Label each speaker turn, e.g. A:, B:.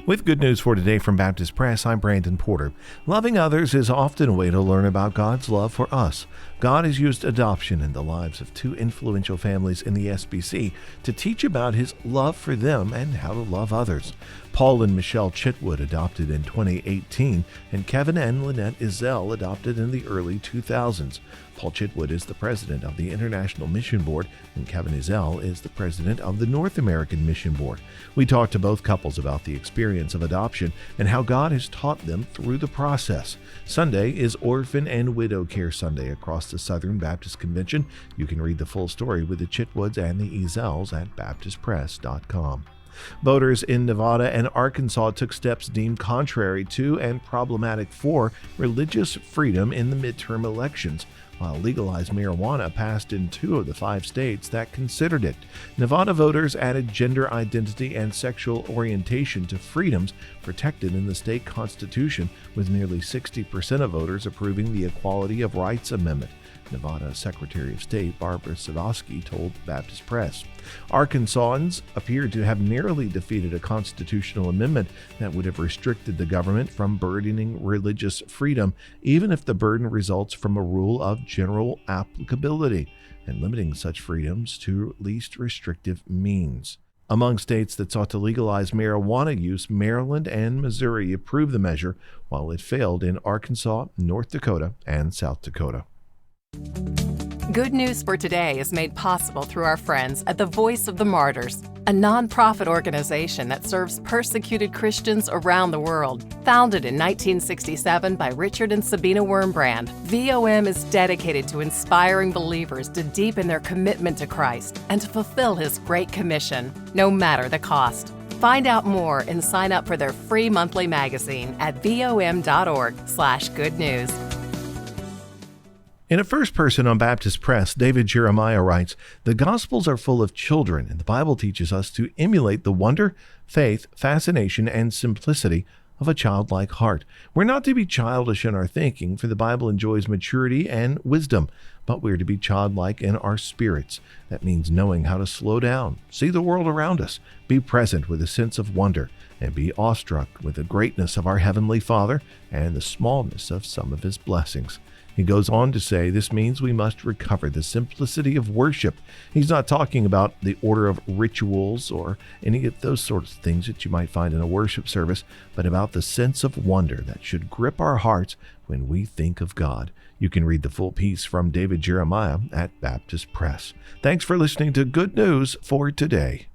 A: With good news for today from Baptist Press, I'm Brandon Porter. Loving others is often a way to learn about God's love for us. God has used adoption in the lives of two influential families in the SBC to teach about His love for them and how to love others. Paul and Michelle Chitwood adopted in 2018, and Kevin and Lynette Izell adopted in the early 2000s. Paul Chitwood is the president of the International Mission Board, and Kevin Izell is the president of the North American Mission Board. We talked to both couples about the experience of adoption and how God has taught them through the process. Sunday is Orphan and Widow Care Sunday across the Southern Baptist Convention. You can read the full story with the Chitwoods and the Izells at baptistpress.com. Voters in Nevada and Arkansas took steps deemed contrary to and problematic for religious freedom in the midterm elections, while legalized marijuana passed in 2 of the 5 states that considered it. Nevada voters added gender identity and sexual orientation to freedoms protected in the state constitution, with nearly 60% of voters approving the Equality of Rights Amendment. Nevada Secretary of State Barbara Savosky told Baptist Press. Arkansans appear to have narrowly defeated a constitutional amendment that would have restricted the government from burdening religious freedom, even if the burden results from a rule of general applicability, and limiting such freedoms to least restrictive means. Among states that sought to legalize marijuana use, Maryland and Missouri approved the measure, while it failed in Arkansas, North Dakota, and South Dakota.
B: Good News for Today is made possible through our friends at the Voice of the Martyrs, a nonprofit organization that serves persecuted Christians around the world. Founded in 1967 by Richard and Sabina Wurmbrand, VOM is dedicated to inspiring believers to deepen their commitment to Christ and to fulfill His Great Commission, no matter the cost. Find out more and sign up for their free monthly magazine at vom.org/goodnews.
A: In a first person on Baptist Press, David Jeremiah writes, "The Gospels are full of children, and the Bible teaches us to emulate the wonder, faith, fascination, and simplicity of a childlike heart. We're not to be childish in our thinking, for the Bible enjoys maturity and wisdom, but we're to be childlike in our spirits. That means knowing how to slow down, see the world around us, be present with a sense of wonder, and be awestruck with the greatness of our Heavenly Father and the smallness of some of His blessings." He goes on to say this means we must recover the simplicity of worship. He's not talking about the order of rituals or any of those sorts of things that you might find in a worship service, but about the sense of wonder that should grip our hearts when we think of God. You can read the full piece from David Jeremiah at Baptist Press. Thanks for listening to Good News for Today.